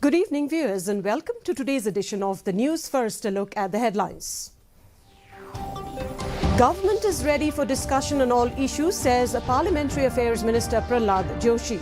Good evening, viewers, and welcome to today's edition of the news. First, a look at the headlines. Government is ready for discussion on all issues, says Parliamentary Affairs Minister Prahlad Joshi.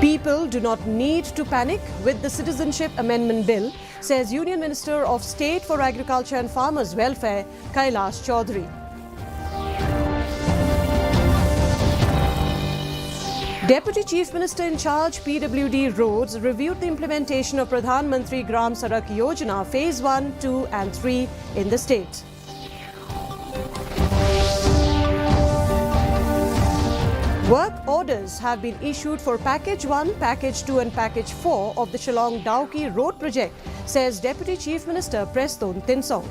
People do not need to panic with the Citizenship Amendment Bill, says Union Minister of State for Agriculture and Farmers' Welfare, Kailash Chaudhary. Deputy Chief Minister in charge PWD Roads reviewed the implementation of Parliamentary Gram Sadak Yojana Phase 1, 2 and 3 in the state. Work orders have been issued for Package 1, Package 2 and Package 4 of the Shillong-Dawki Road project, says Deputy Chief Minister Preston Tinsong.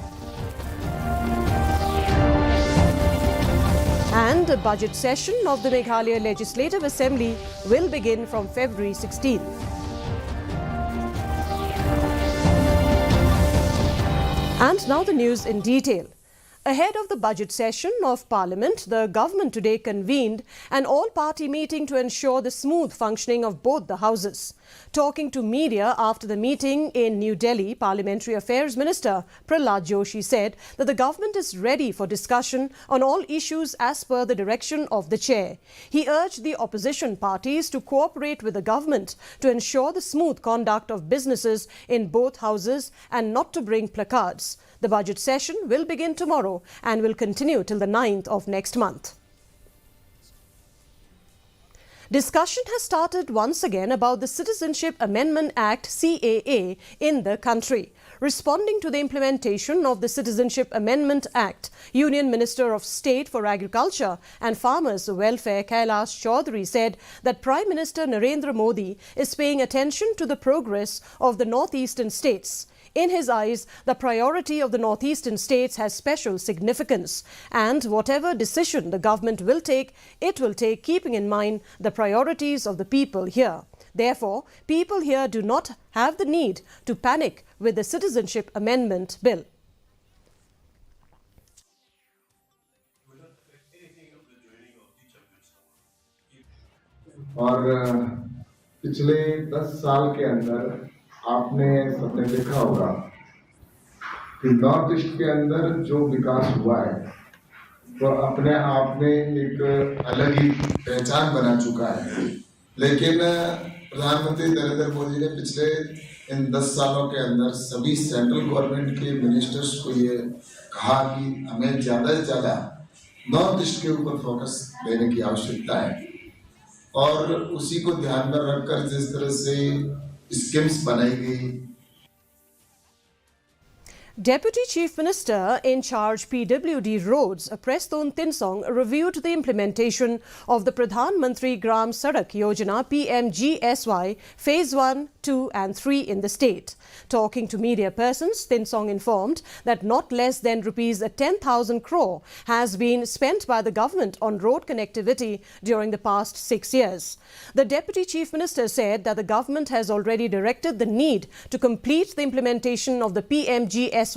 And the budget session of the Meghalaya Legislative Assembly will begin from February 16. And now the news in detail. Ahead of the budget session of Parliament, the government today convened an all-party meeting to ensure the smooth functioning of both the houses. Talking to media after the meeting in New Delhi, Parliamentary Affairs Minister Prahlad Joshi said that the government is ready for discussion on all issues as per the direction of the chair. He urged the opposition parties to cooperate with the government to ensure the smooth conduct of businesses in both houses and not to bring placards. The budget session will begin tomorrow and will continue till the 9th of next month. Discussion has started once again about the Citizenship Amendment Act (CAA) in the country. Responding to the implementation of the Citizenship Amendment Act, Union Minister of State for Agriculture and Farmers' Welfare Kailash Chaudhary said that Prime Minister Narendra Modi is paying attention to the progress of the northeastern states. In his eyes, the priority of the northeastern states has special significance, and whatever decision the government will take, it will take keeping in mind the priorities of the people here. Therefore, people here do not have the need to panic with the Citizenship Amendment Bill. और पिछले 10 साल के अंदर आपने सबने देखा होगा कि नॉर्थ ईस्ट के अंदर जो विकास हुआ है वो अपने आप में एक अलग ही पहचान बना चुका है। लेकिन प्रधानमंत्री नरेंद्र मोदी ने पिछले इन 10 सालों के अंदर सभी सेंट्रल गवर्नमेंट के मिनिस्टर्स को ये कहा कि हमें ज़्यादा से ज़्यादा नॉर्थ ईस्ट के ऊपर फोकस देने की आवश्यकता है, और उसी को ध्यान में रखकर जिस तरह से स्कीम्स बनाई गई। Deputy Chief Minister in charge PWD Roads, Preston Tinsong, reviewed the implementation of the Parliamentary Gram Sadak Yojana PMGSY Phase 1, 2 and 3 in the state. Talking to media persons, Tinsong informed that not less than rupees 10,000 crore has been spent by the government on road connectivity during the past 6 years. The Deputy Chief Minister said that the government has already directed the need to complete the implementation of the PMGSY1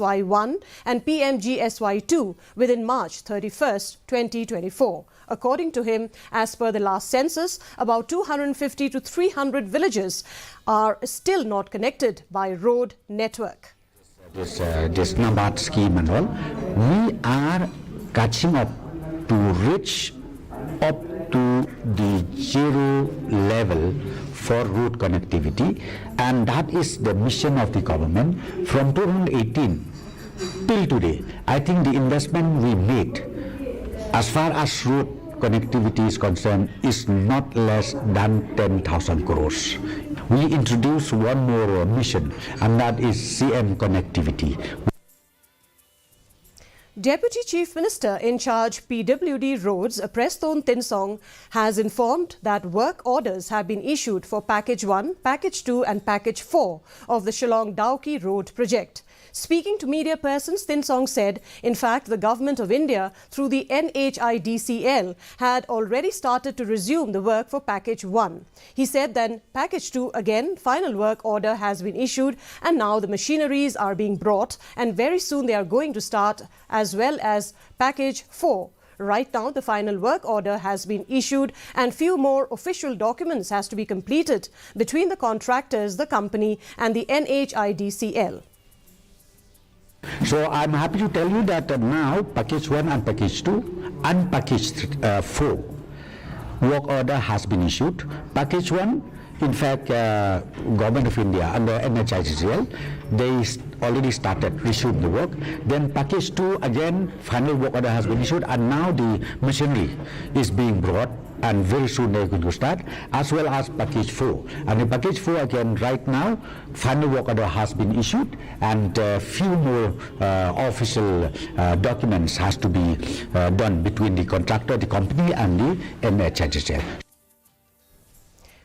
and PMGSY2 within March 31st, 2024. According to him, as per the last census, about 250 to 300 villages are still not connected by road network. This NABARD scheme and all, we are catching up to reach up to the zero level for road connectivity, and that is the mission of the government from 2018 till today. I think the investment we made as far as road connectivity is concerned is not less than 10,000 crores. We introduced one more mission, and that is CM connectivity. Deputy Chief Minister in charge PWD Roads, Preston Tinsong, has informed that work orders have been issued for Package 1, Package 2 and Package 4 of the Shillong-Dawki Road project. Speaking to media persons, Tinsong said, in fact, the Government of India, through the NHIDCL, had already started to resume the work for Package 1. He said then Package 2, again, final work order has been issued, and now the machineries are being brought, and very soon they are going to start, as well as Package 4. Right now, the final work order has been issued and few more official documents has to be completed between the contractors, the company and the NHIDCL. So I'm happy to tell you that now package 1 and package 2 and package 4 work order has been issued. Package 1, in fact, Government of India under NHIDCL, they already started resumed the work. Then package 2, again, final work order has been issued, and now the machinery is being brought, and very soon they're going to start, as well as package 4. And in package 4, again, right now, final work order has been issued, and few more official documents has to be done between the contractor, the company, and the NHIDCL.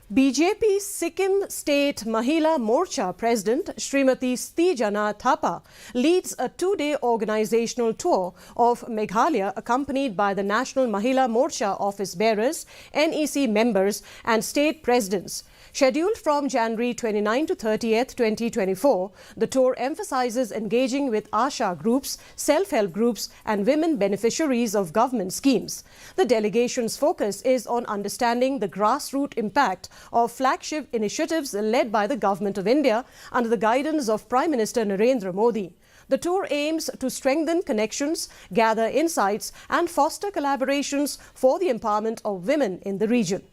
BJP Sikkim State Mahila Morcha President Srimati Stijana Thapa leads a 2-day organizational tour of Meghalaya accompanied by the National Mahila Morcha office bearers, NEC members and state presidents. Scheduled from January 29 to 30th, 2024, the tour emphasizes engaging with ASHA groups, self-help groups and women beneficiaries of government schemes. The delegation's focus is on understanding the grassroots impact of flagship initiatives led by the Government of India under the guidance of Prime Minister Narendra Modi. The tour aims to strengthen connections, gather insights and foster collaborations for the empowerment of women in the region.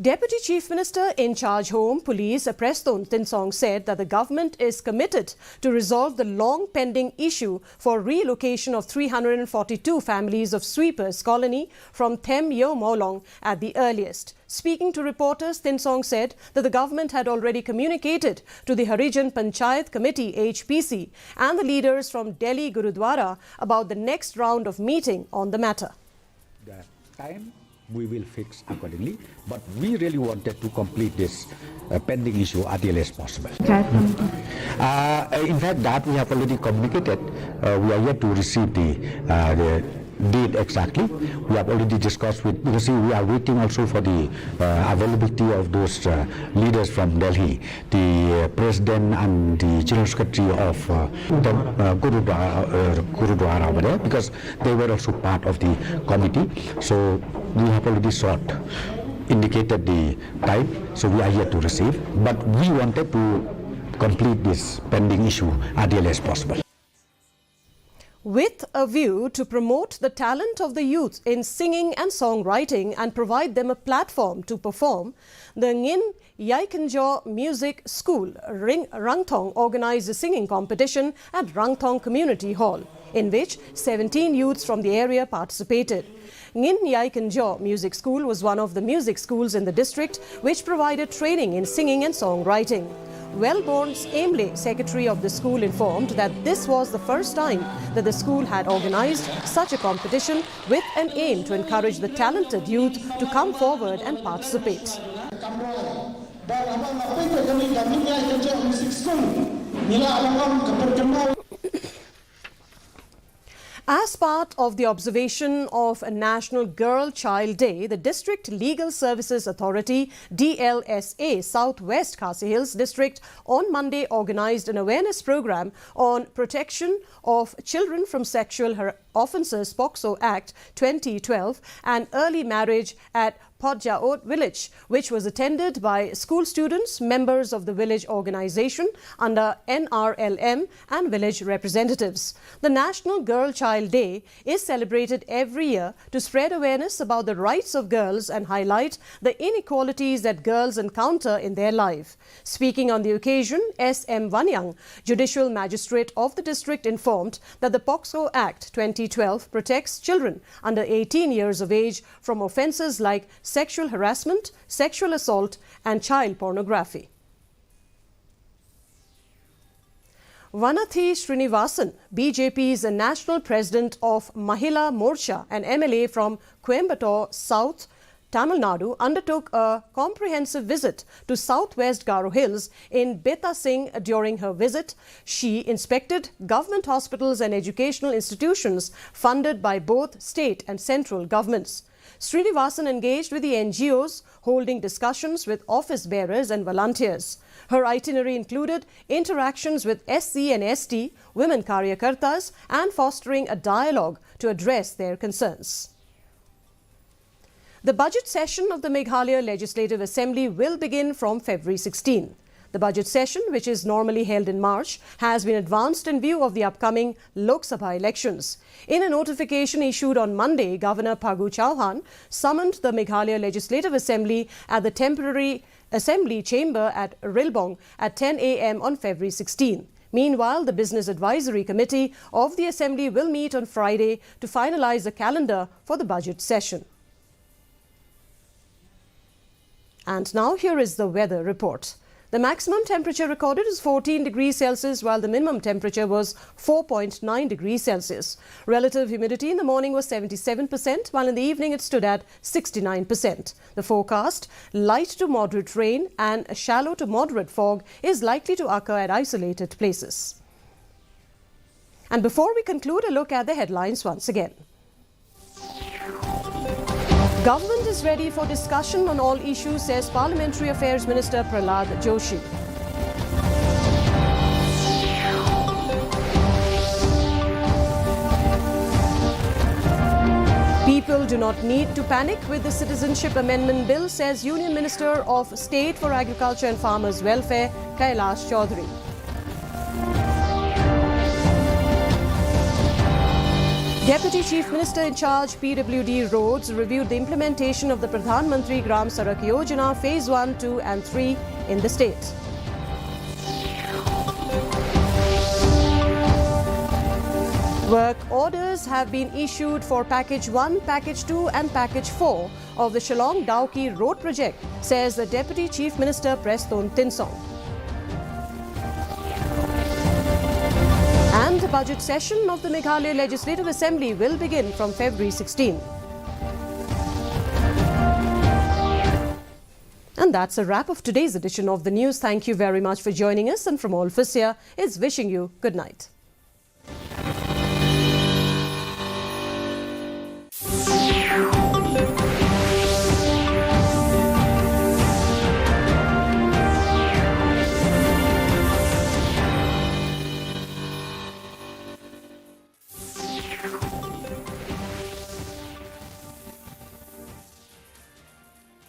Deputy Chief Minister in charge Home, Police, Preston Tinsong said that the government is committed to resolve the long-pending issue for relocation of 342 families of Sweepers Colony from Them Yo Molong at the earliest. Speaking to reporters, Tinsong said that the government had already communicated to the Harijan Panchayat Committee HPC and the leaders from Delhi Gurudwara about the next round of meeting on the matter. The time we will fix accordingly, but we really wanted to complete this pending issue as early as possible. In fact, that we have already communicated. We are yet to receive the date exactly. We have already discussed with, because we are waiting also for the availability of those leaders from Delhi, the president and the general secretary of Gurudwara over there, because they were also part of the committee. So we have already indicated the time, so we are yet to receive. But we wanted to complete this pending issue as early as possible. With a view to promote the talent of the youth in singing and songwriting and provide them a platform to perform, the Ngin Yaikanjaw Music School, Rangthong, organized a singing competition at Rangthong Community Hall, in which 17 youths from the area participated. Ngin Yaikanjaw Music School was one of the music schools in the district which provided training in singing and songwriting. Wellborn Amle, secretary of the school, informed that this was the first time that the school had organized such a competition with an aim to encourage the talented youth to come forward and participate. As part of the observation of National Girl Child Day, the District Legal Services Authority, DLSA, Southwest Khasi Hills District on Monday organized an awareness program on protection of children from sexual offences, POCSO Act 2012, and early marriage at Podjaot village, which was attended by school students, members of the village organization under NRLM and village representatives. The National Girl Child Day is celebrated every year to spread awareness about the rights of girls and highlight the inequalities that girls encounter in their life. Speaking on the occasion, S.M. Vanyang, Judicial Magistrate of the district, informed that the POCSO Act 2012 protects children under 18 years of age from offences like sexual harassment, sexual assault and child pornography. Vanathi Srinivasan, BJP's National President of Mahila Morcha and MLA from Coimbatore South, Tamil Nadu, undertook a comprehensive visit to Southwest Garo Hills in Beta Singh. During her visit, she inspected government hospitals and educational institutions funded by both state and central governments. Srinivasan engaged with the NGOs, holding discussions with office bearers and volunteers. Her itinerary included interactions with SC and ST, women karyakartas, and fostering a dialogue to address their concerns. The budget session of the Meghalaya Legislative Assembly will begin from February 16. The budget session, which is normally held in March, has been advanced in view of the upcoming Lok Sabha elections. In a notification issued on Monday, Governor Phagu Chauhan summoned the Meghalaya Legislative Assembly at the temporary Assembly chamber at Rilbong at 10 a.m. on February 16. Meanwhile, the Business Advisory Committee of the Assembly will meet on Friday to finalize the calendar for the budget session. And now here is the weather report. The maximum temperature recorded is 14 degrees Celsius, while the minimum temperature was 4.9 degrees Celsius. Relative humidity in the morning was 77%, while in the evening it stood at 69%. The forecast, light to moderate rain and a shallow to moderate fog is likely to occur at isolated places. And before we conclude, a look at the headlines once again. Government is ready for discussion on all issues, says Parliamentary Affairs Minister Prahlad Joshi. People do not need to panic with the Citizenship Amendment Bill, says Union Minister of State for Agriculture and Farmers' Welfare, Kailash Chaudhary. Deputy Chief Minister in charge PWD Roads reviewed the implementation of the Parliamentary Gram Sadak Yojana Phase 1, 2 and 3 in the state. Work orders have been issued for Package 1, Package 2 and Package 4 of the Shillong-Dawki Road Project, says the Deputy Chief Minister Preston Tinsong. And the budget session of the Meghalaya Legislative Assembly will begin from February 16. And that's a wrap of today's edition of the news. Thank you very much for joining us, and from all of us here is wishing you good night.